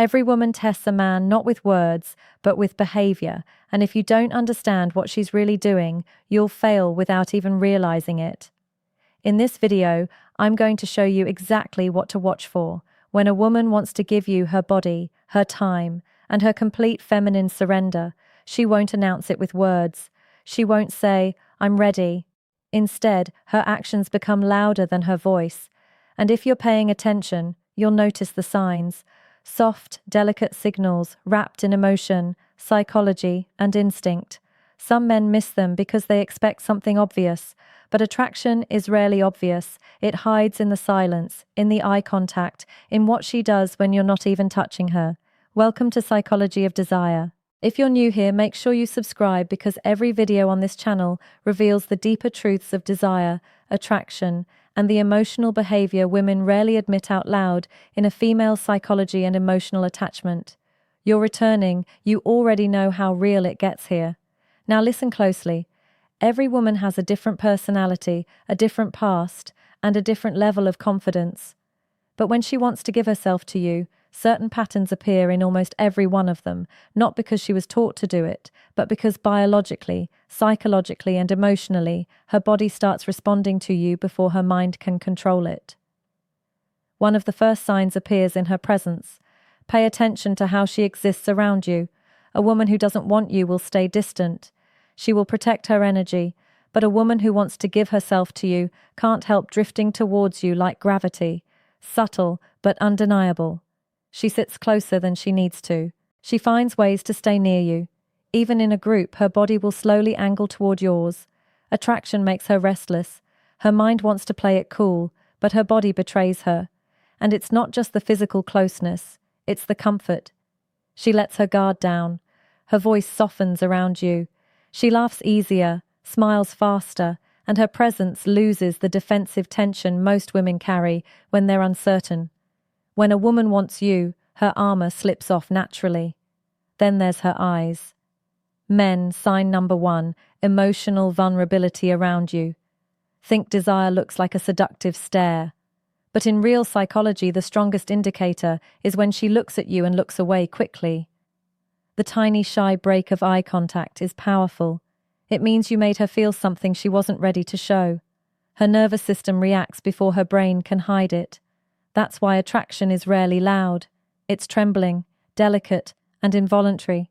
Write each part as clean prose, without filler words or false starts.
Every woman tests a man not with words, but with behavior, and if you don't understand what she's really doing, you'll fail without even realizing it. In this video, I'm going to show you exactly what to watch for when a woman wants to give you her body, her time, and her complete feminine surrender. She won't announce it with words. She won't say, "I'm ready." Instead, her actions become louder than her voice. And if you're paying attention, you'll notice the signs. Soft, delicate signals wrapped in emotion, psychology, and instinct. Some men miss them because they expect something obvious, but attraction is rarely obvious. It hides in the silence, in the eye contact, in what she does when you're not even touching her. Welcome to Psychology of Desire. If you're new here, make sure you subscribe because every video on this channel reveals the deeper truths of desire, attraction, and the emotional behavior women rarely admit out loud in a female's psychology and emotional attachment. You're returning, you already know how real it gets here. Now listen closely. Every woman has a different personality, a different past, and a different level of confidence. But when she wants to give herself to you, certain patterns appear in almost every one of them, not because she was taught to do it, but because biologically, psychologically, and emotionally, her body starts responding to you before her mind can control it. One of the first signs appears in her presence. Pay attention to how she exists around you. A woman who doesn't want you will stay distant. She will protect her energy, but a woman who wants to give herself to you can't help drifting towards you like gravity, subtle but undeniable. She sits closer than she needs to. She finds ways to stay near you. Even in a group, her body will slowly angle toward yours. Attraction makes her restless. Her mind wants to play it cool, but her body betrays her. And it's not just the physical closeness, it's the comfort. She lets her guard down. Her voice softens around you. She laughs easier, smiles faster, and her presence loses the defensive tension most women carry when they're uncertain. When a woman wants you, her armor slips off naturally. Then there's her eyes. Men, sign number 1, emotional vulnerability around you. Think desire looks like a seductive stare. But in real psychology, the strongest indicator is when she looks at you and looks away quickly. The tiny shy break of eye contact is powerful. It means you made her feel something she wasn't ready to show. Her nervous system reacts before her brain can hide it. That's why attraction is rarely loud. It's trembling, delicate, and involuntary.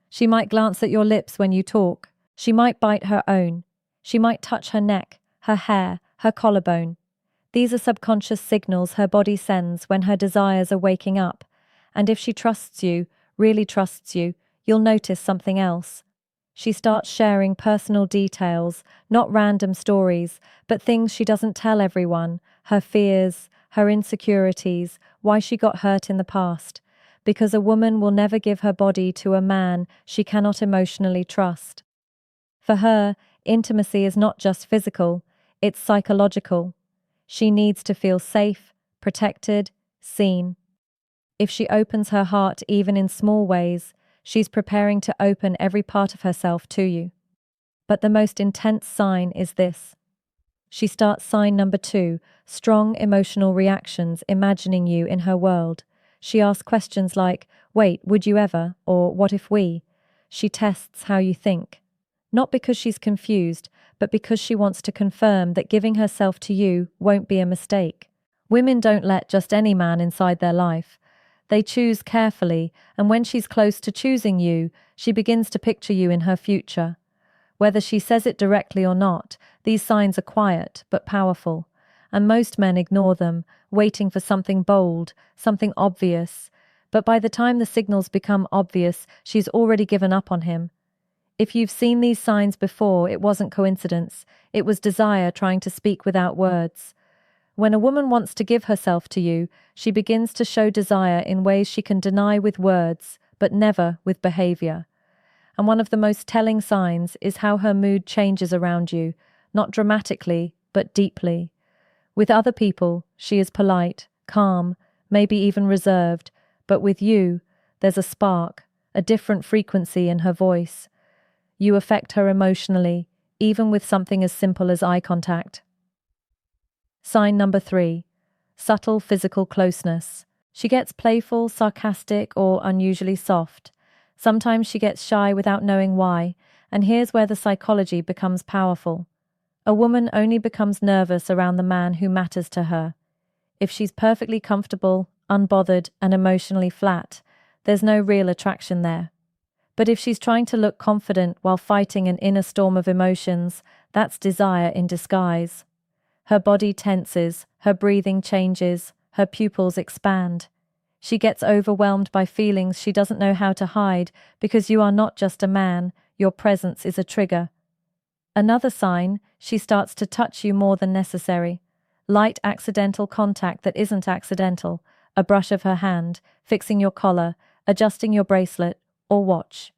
She might glance at your lips when you talk. She might bite her own. She might touch her neck, her hair, her collarbone. These are subconscious signals her body sends when her desires are waking up. And if she trusts you, really trusts you, you'll notice something else. She starts sharing personal details, not random stories, but things she doesn't tell everyone, her fears, her insecurities, why she got hurt in the past. Because a woman will never give her body to a man she cannot emotionally trust. For her, intimacy is not just physical, it's psychological. She needs to feel safe, protected, seen. If she opens her heart even in small ways, she's preparing to open every part of herself to you. But the most intense sign is this. She starts sign number 2, strong emotional reactions, imagining you in her world. She asks questions like, "Wait, would you ever?" or "What if we?" She tests how you think. Not because she's confused, but because she wants to confirm that giving herself to you won't be a mistake. Women don't let just any man inside their life. They choose carefully, and when she's close to choosing you, she begins to picture you in her future. Whether she says it directly or not, these signs are quiet but powerful, and most men ignore them, waiting for something bold, something obvious. But by the time the signals become obvious, she's already given up on him. If you've seen these signs before, it wasn't coincidence. It was desire trying to speak without words. When a woman wants to give herself to you, she begins to show desire in ways she can deny with words, but never with behavior. And one of the most telling signs is how her mood changes around you, not dramatically, but deeply. With other people, she is polite, calm, maybe even reserved, but with you, there's a spark, a different frequency in her voice. You affect her emotionally, even with something as simple as eye contact. Sign number 3, subtle physical closeness. She gets playful, sarcastic, or unusually soft. Sometimes she gets shy without knowing why, and here's where the psychology becomes powerful. A woman only becomes nervous around the man who matters to her. If she's perfectly comfortable, unbothered, and emotionally flat, there's no real attraction there. But if she's trying to look confident while fighting an inner storm of emotions, that's desire in disguise. Her body tenses, her breathing changes, her pupils expand. She gets overwhelmed by feelings she doesn't know how to hide because you are not just a man, your presence is a trigger. Another sign, she starts to touch you more than necessary. Light accidental contact that isn't accidental, a brush of her hand, fixing your collar, adjusting your bracelet, or watch.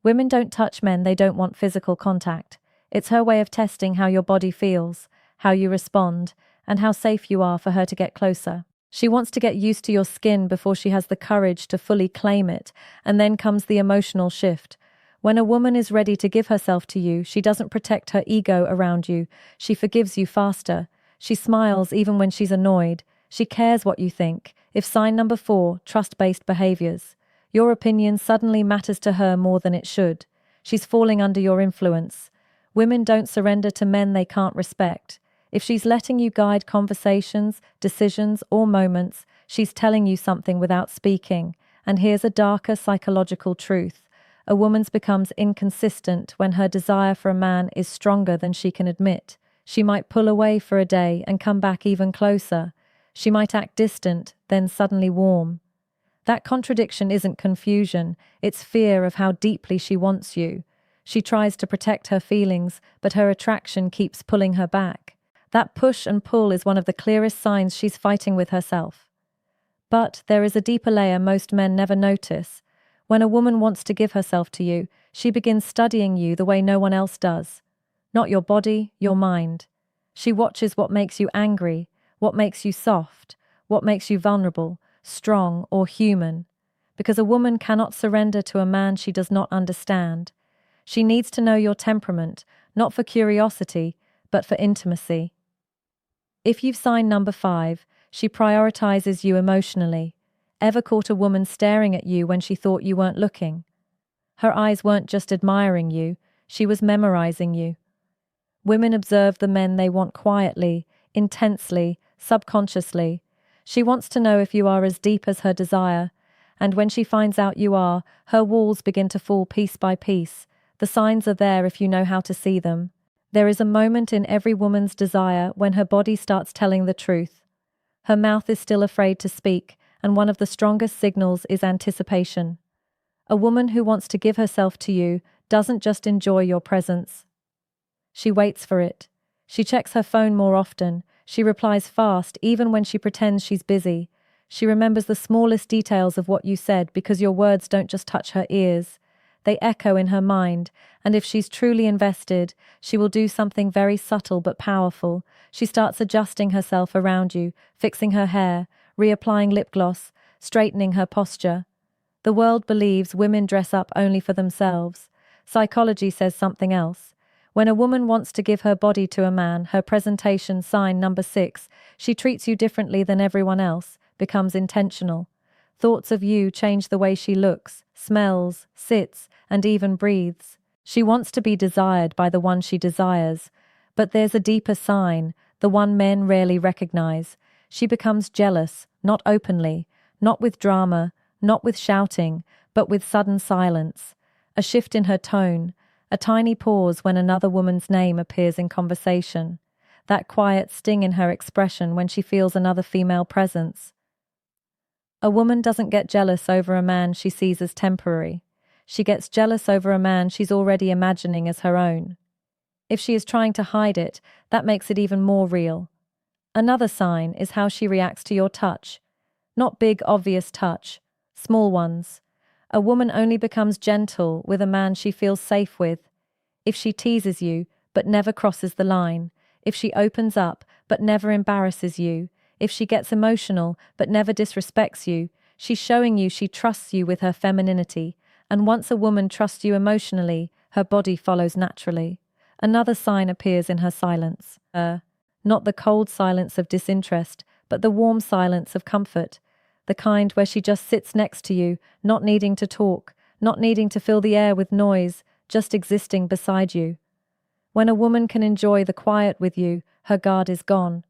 Women don't touch men they don't want physical contact. It's her way of testing how your body feels, how you respond, and how safe you are for her to get closer. She wants to get used to your skin before she has the courage to fully claim it, and then comes the emotional shift. When a woman is ready to give herself to you, she doesn't protect her ego around you. She forgives you faster. She smiles even when she's annoyed. She cares what you think. If sign number 4, trust-based behaviors. Your opinion suddenly matters to her more than it should. She's falling under your influence. Women don't surrender to men they can't respect. If she's letting you guide conversations, decisions, or moments, she's telling you something without speaking. And here's a darker psychological truth. A woman's becomes inconsistent when her desire for a man is stronger than she can admit. She might pull away for a day and come back even closer. She might act distant, then suddenly warm. That contradiction isn't confusion, it's fear of how deeply she wants you. She tries to protect her feelings, but her attraction keeps pulling her back. That push and pull is one of the clearest signs she's fighting with herself. But there is a deeper layer most men never notice. When a woman wants to give herself to you, she begins studying you the way no one else does. Not your body, your mind. She watches what makes you angry, what makes you soft, what makes you vulnerable, strong or human. Because a woman cannot surrender to a man she does not understand. She needs to know your temperament, not for curiosity, but for intimacy. If you've signed number 5, she prioritizes you emotionally. Ever caught a woman staring at you when she thought you weren't looking? Her eyes weren't just admiring you, she was memorizing you. Women observe the men they want quietly, intensely, subconsciously. She wants to know if you are as deep as her desire, and when she finds out you are, her walls begin to fall piece by piece. The signs are there if you know how to see them. There is a moment in every woman's desire when her body starts telling the truth. Her mouth is still afraid to speak, and one of the strongest signals is anticipation. A woman who wants to give herself to you doesn't just enjoy your presence. She waits for it. She checks her phone more often. She replies fast, even when she pretends she's busy. She remembers the smallest details of what you said because your words don't just touch her ears. They echo in her mind, and if she's truly invested, she will do something very subtle but powerful. She starts adjusting herself around you, fixing her hair, reapplying lip gloss, straightening her posture. The world believes women dress up only for themselves. Psychology says something else. When a woman wants to give her body to a man, her presentation, sign number 6, she treats you differently than everyone else, becomes intentional. Thoughts of you change the way she looks, smells, sits, and even breathes. She wants to be desired by the one she desires. But there's a deeper sign, the one men rarely recognize. She becomes jealous, not openly, not with drama, not with shouting, but with sudden silence. A shift in her tone, a tiny pause when another woman's name appears in conversation. That quiet sting in her expression when she feels another female presence. A woman doesn't get jealous over a man she sees as temporary. She gets jealous over a man she's already imagining as her own. If she is trying to hide it, that makes it even more real. Another sign is how she reacts to your touch. Not big, obvious touch, small ones. A woman only becomes gentle with a man she feels safe with. If she teases you, but never crosses the line. If she opens up, but never embarrasses you. If she gets emotional, but never disrespects you, she's showing you she trusts you with her femininity. And once a woman trusts you emotionally, her body follows naturally. Another sign appears in her silence. Not the cold silence of disinterest, but the warm silence of comfort. the kind where she just sits next to you, not needing to talk, not needing to fill the air with noise, just existing beside you. When a woman can enjoy the quiet with you, her guard is gone.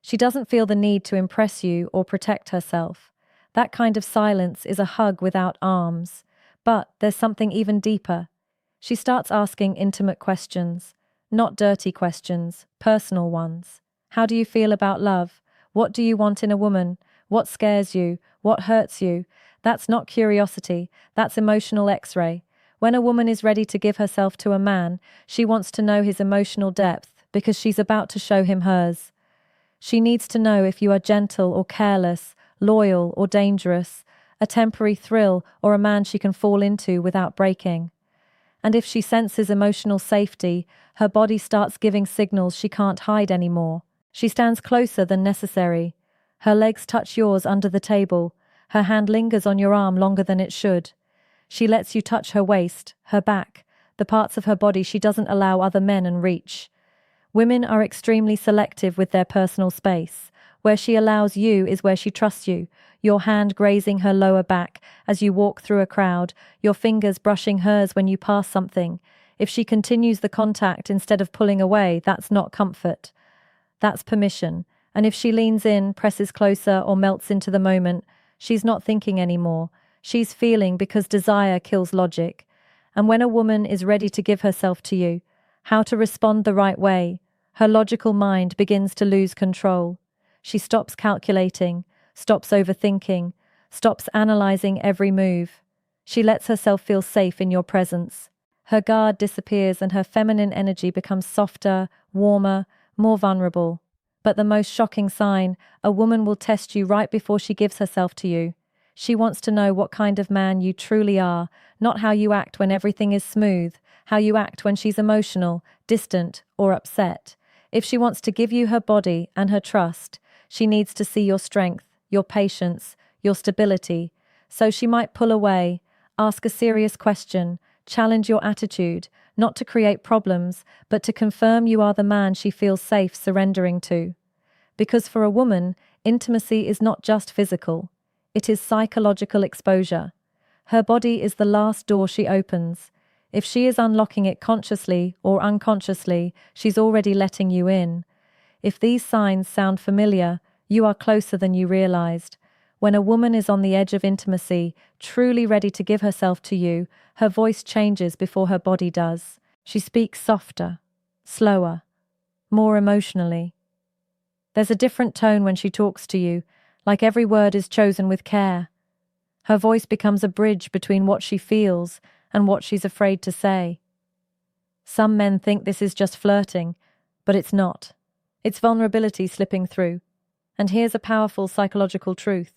She doesn't feel the need to impress you or protect herself. That kind of silence is a hug without arms. But there's something even deeper. She starts asking intimate questions, not dirty questions, personal ones. How do you feel about love? What do you want in a woman? What scares you? What hurts you? That's not curiosity, that's emotional X-ray. When a woman is ready to give herself to a man, she wants to know his emotional depth because she's about to show him hers. She needs to know if you are gentle or careless, loyal or dangerous, a temporary thrill or a man she can fall into without breaking. And if she senses emotional safety, her body starts giving signals she can't hide anymore. She stands closer than necessary. Her legs touch yours under the table. Her hand lingers on your arm longer than it should. She lets you touch her waist, her back, the parts of her body she doesn't allow other men in reach. Women are extremely selective with their personal space. Where she allows you is where she trusts you, your hand grazing her lower back as you walk through a crowd, your fingers brushing hers when you pass something. If she continues the contact instead of pulling away, that's not comfort. That's permission. And if she leans in, presses closer, or melts into the moment, she's not thinking anymore. She's feeling because desire kills logic. And when a woman is ready to give herself to you, how to respond the right way, her logical mind begins to lose control. She stops calculating, stops overthinking, stops analyzing every move. She lets herself feel safe in your presence. Her guard disappears and her feminine energy becomes softer, warmer, more vulnerable. But the most shocking sign, a woman will test you right before she gives herself to you. She wants to know what kind of man you truly are, not how you act when everything is smooth, how you act when she's emotional, distant, or upset. If she wants to give you her body and her trust, she needs to see your strength, your patience, your stability. So she might pull away, ask a serious question, challenge your attitude, not to create problems, but to confirm you are the man she feels safe surrendering to. Because for a woman, intimacy is not just physical. It is psychological exposure. Her body is the last door she opens. If she is unlocking it consciously or unconsciously, she's already letting you in. If these signs sound familiar, you are closer than you realized. When a woman is on the edge of intimacy, truly ready to give herself to you, her voice changes before her body does. She speaks softer, slower, more emotionally. There's a different tone when she talks to you, like every word is chosen with care. Her voice becomes a bridge between what she feels and what she's afraid to say. Some men think this is just flirting, but it's not. It's vulnerability slipping through. And here's a powerful psychological truth.